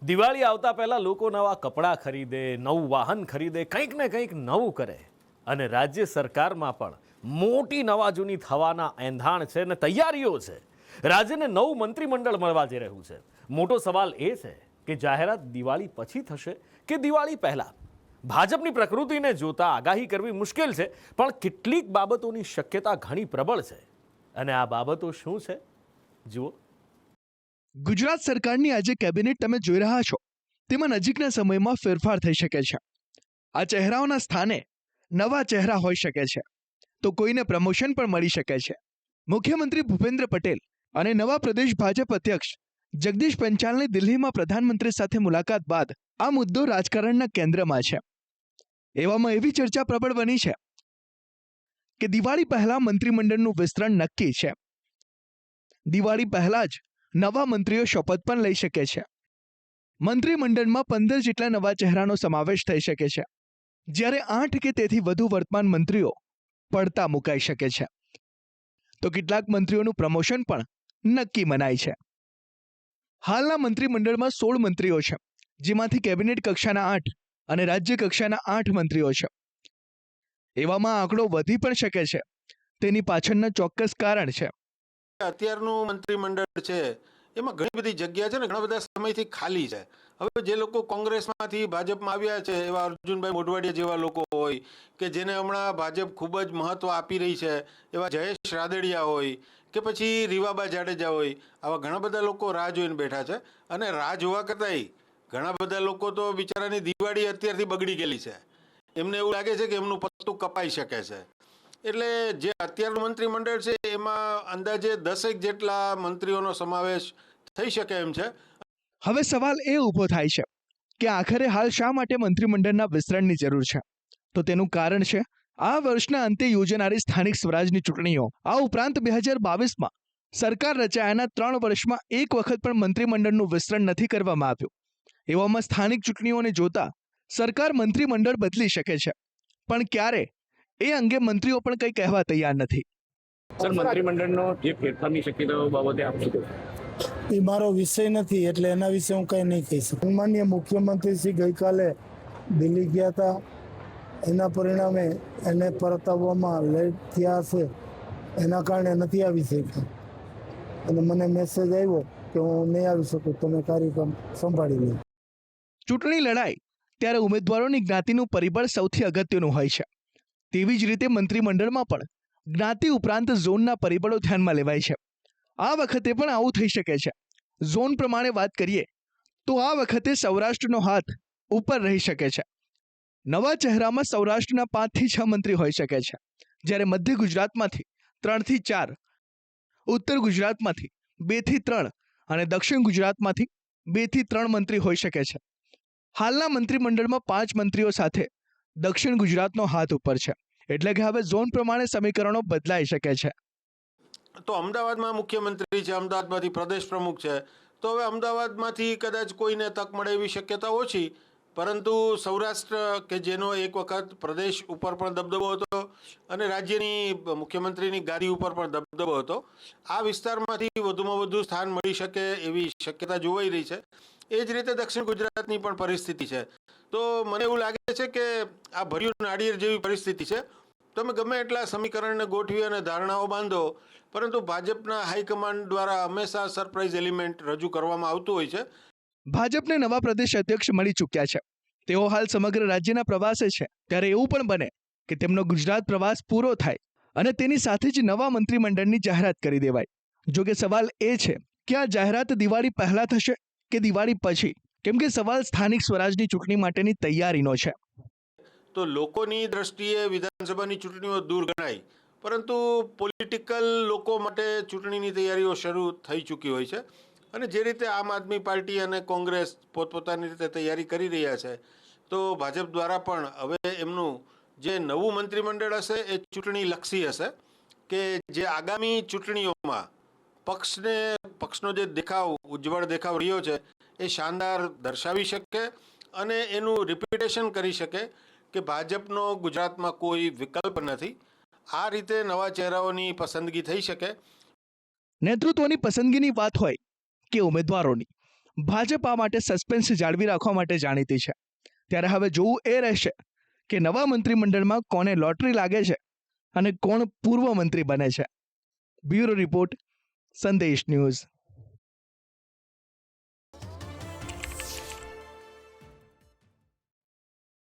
દિવાળી આવતા પહેલા લોકો નવા કપડાં ખરીદે, નવું વાહન ખરીદે, કંઈક ને કંઈક નવું કરે. અને રાજ્ય સરકારમાં પણ મોટી નવા જૂની થવાના એંધાણ છે અને તૈયારીઓ છે. રાજ્યને નવું મંત્રીમંડળ મળવા જઈ રહ્યું છે. મોટો સવાલ એ છે કે જાહેરાત દિવાળી પછી થશે કે દિવાળી પહેલા. ભાજપની પ્રકૃતિને જોતા આગાહી કરવી મુશ્કેલ છે, પણ કેટલીક બાબતોની શક્યતા ઘણી પ્રબળ છે. અને આ બાબતો શું છે જુઓ. ગુજરાત સરકારની આજે કેબિનેટ તમે જોઈ રહ્યા છો, તેમાં નજીકના સમયમાં ફેરફાર થઈ શકે છે. આ ચહેરાઓના સ્થાને નવા ચહેરા હોઈ શકે છે, તો કોઈને પ્રમોશન પણ મળી શકે છે. મુખ્યમંત્રી ભૂપેન્દ્ર પટેલ અને નવા પ્રદેશ ભાજપ અધ્યક્ષ જગદીશ પંચાલની દિલ્હીમાં પ્રધાનમંત્રી સાથે મુલાકાત બાદ આ મુદ્દો રાજકારણના કેન્દ્રમાં છે. એવામાં એવી ચર્ચા પ્રબળ બની છે કે દિવાળી પહેલા મંત્રીમંડળનું વિસ્તરણ નક્કી છે. દિવાળી પહેલા જ નવા મંત્રીઓ શપથ પણ લઈ શકે છે. મંત્રીમંડળમાં 15 જેટલા નવા ચહેરાનો સમાવેશ થઈ શકે છે, જ્યારે 8 કે તેથી વધુ વર્તમાન મંત્રીઓ પડતા મુકાઈ શકે છે. તો કેટલાક મંત્રીઓનું પ્રમોશન પણ નક્કી મનાય છે. હાલના મંત્રીમંડળમાં 16 મંત્રીઓ છે, જેમાંથી કેબિનેટ કક્ષાના 8 અને રાજ્ય કક્ષાના 8 મંત્રીઓ છે. એવામાં આંકડો વધી પણ શકે છે. તેની પાછળના ચોક્કસ કારણ છે. અત્યારનું મંત્રીમંડળ છે એમાં ઘણી બધી જગ્યા છે ને ઘણા બધા સમયથી ખાલી છે. હવે જે લોકો કોંગ્રેસમાંથી ભાજપમાં આવ્યા છે એવા અર્જુનભાઈ મોઢવાડિયા જેવા લોકો હોય કે જેને હમણાં ભાજપ ખૂબ જ મહત્વ આપી રહી છે, એવા જયેશ રાદડિયા હોય કે પછી રીવાબા જાડેજા હોય, આવા ઘણા બધા લોકો રાહ જોઈને બેઠા છે. અને રાહ જોવા કરતાંય ઘણા બધા લોકો તો બિચારાની દિવાળી અત્યારથી બગડી ગયેલી છે. એમને એવું લાગે છે કે એમનું પત્તું કપાઈ શકે છે. એટલે જે અત્યારનું મંત્રીમંડળ છે એમાં અંદાજે 10 જેટલા મંત્રીઓનો સમાવેશ થઈ શકે એમ છે. હવે સવાલ એ ઊભો થાય છે કે આખરે હાલ શા માટે મંત્રીમંડળના વિસ્તરણની જરૂર છે? તો તેનું કારણ છે આ વર્ષના અંતે યોજાનારી સ્થાનિક સ્વરાજની ચૂંટણીઓ. આ ઉપરાંત 2022માં સરકાર રચાયાના 3 વર્ષમાં એક વખત પણ મંત્રીમંડળનું વિસ્તરણ નથી કરવામાં આવ્યું. એવામાં સ્થાનિક ચૂંટણીઓને જોતા સરકાર મંત્રીમંડળ બદલી શકે છે, પણ ક્યારે એ અંગે મંત્રીઓ પણ કંઈ કહેવા તૈયાર નથી. સર, મંત્રીમંડળનો જે ફેરફારની શક્યતાઓ બાબતે આપ શું કહેશો? એ મારો વિષય નથી, એટલે એના વિશે હું કંઈ નહીં કહી શકું. માનનીય મુખ્યમંત્રી શ્રી ગઈકાલે દિલ્હી ગયા હતા, એના પરિણામે એને પરત આવવામાં લેટ થયા હશે, એના કારણે નથી આવી શક્યા. અને મને મેસેજ આવ્યો કે હું નહીં આવી શકું, તમે કાર્યક્રમ સંભાળી લો. ચૂંટણી લડાય ત્યારે ઉમેદવારોની જ્ઞાતિનું પરિબળ સૌથી અગત્યનું હોય છે. તેવી જ રીતે મંત્રીમંડળમાં પણ જ્ઞાતિ ઉપરાંત ઝોનના પરિબળો ધ્યાનમાં લેવાય છે. આ વખતે પણ આવું થઈ શકે છે. ઝોન પ્રમાણે વાત કરીએ તો આ વખતે સૌરાષ્ટ્રનો હાથ ઉપર રહી શકે છે. નવા ચહેરામાં સૌરાષ્ટ્રના 5 થી 6 મંત્રી હોઈ શકે છે, જ્યારે મધ્ય ગુજરાતમાંથી 3 થી 4, ઉત્તર ગુજરાતમાંથી 2 થી 3 અને દક્ષિણ ગુજરાતમાંથી 2 થી 3 મંત્રી હોઈ શકે છે. હાલના મંત્રીમંડળમાં 5 મંત્રીઓ સાથે દક્ષિણ ગુજરાતનો હાથ ઉપર છે, એટલે કે હવે ઝોન પ્રમાણે સમીકરણો બદલાઈ શકે છે. તો અમદાવાદમાં મુખ્યમંત્રી છે, અમદાવાદમાંથી પ્રદેશ પ્રમુખ છે, તો હવે અમદાવાદમાંથી કદાચ કોઈને તક મળે એવી શક્યતા ઓછી. પરંતુ સૌરાષ્ટ્ર કે જેનો એક વખત પ્રદેશ ઉપર પણ દબદબો હતો અને રાજ્યની મુખ્યમંત્રીની ગાદી ઉપર પણ દબદબો હતો, આ વિસ્તારમાંથી વધુમાં વધુ સ્થાન મળી શકે એવી શક્યતા જોવાઈ રહી છે. એ જ રીતે દક્ષિણ ગુજરાતની પણ પરિસ્થિતિ છે. તો મને એવું લાગે છે કે આ ભર્યું નાળિયેર જેવી પરિસ્થિતિ છે. તમે ગમે એટલા સમીકરણને ગોઠવી અને ધારણાઓ બાંધો, પરંતુ ભાજપના હાઈકમાન્ડ દ્વારા હંમેશા સરપ્રાઇઝ એલિમેન્ટ રજૂ કરવામાં આવતું હોય છે. ભાજપને નવા પ્રદેશ અધ્યક્ષ મળી ચૂક્યા છે. તેઓ હાલ સમગ્ર રાજ્યના પ્રવાસે છે. ત્યારે એવું પણ બને કે તેમનો ગુજરાત પ્રવાસ પૂરો થાય અને તેની સાથે જ નવા મંત્રીમંડળની જાહેરાત કરી દેવાય. જો કે સવાલ એ છે કે આ જાહેરાત દિવાળી પહેલા થશે કે દિવાળી પછી, કેમ કે સવાલ સ્થાનિક સ્વરાજની ચૂંટણી માટેની તૈયારીનો છે. તો લોકોની દ્રષ્ટિએ વિધાનસભાની ચૂંટણીઓ દૂર ગણાય, પરંતુ પોલિટિકલ લોકો માટે ચૂંટણીની તૈયારીઓ શરૂ થઈ ચૂકી હોય છે. અને જે રીતે આમ આદમી પાર્ટી અને કોંગ્રેસ પોતપોતાની રીતે તૈયારી કરી રહ્યા છે, તો ભાજપ દ્વારા પણ હવે એમનું જે નવું મંત્રીમંડળ હશે એ ચૂંટણીલક્ષી હશે, કે જે આગામી ચૂંટણીઓમાં પક્ષનો જે દેખાવ, ઉજ્જવળ દેખાવ રહ્યો છે એ શાનદાર દર્શાવી શકે અને એનું રિપીટેશન કરી શકે કે ભાજપનો ગુજરાતમાં કોઈ વિકલ્પ નથી. આ રીતે નવા ચહેરાઓની પસંદગી થઈ શકે. નેતૃત્વની પસંદગીની વાત હોય કે ઉમેદવારોની, ભાજપ આ માટે સસ્પેન્સ જાળવી રાખવા માટે જાણીતી છે. ત્યારે હવે જોવું એ રહેશે કે નવા મંત્રીમંડળમાં કોને લોટરી લાગે છે અને કોણ પૂર્વ મંત્રી બને છે. બ્યુરો રિપોર્ટ, સંદેશ ન્યૂઝ.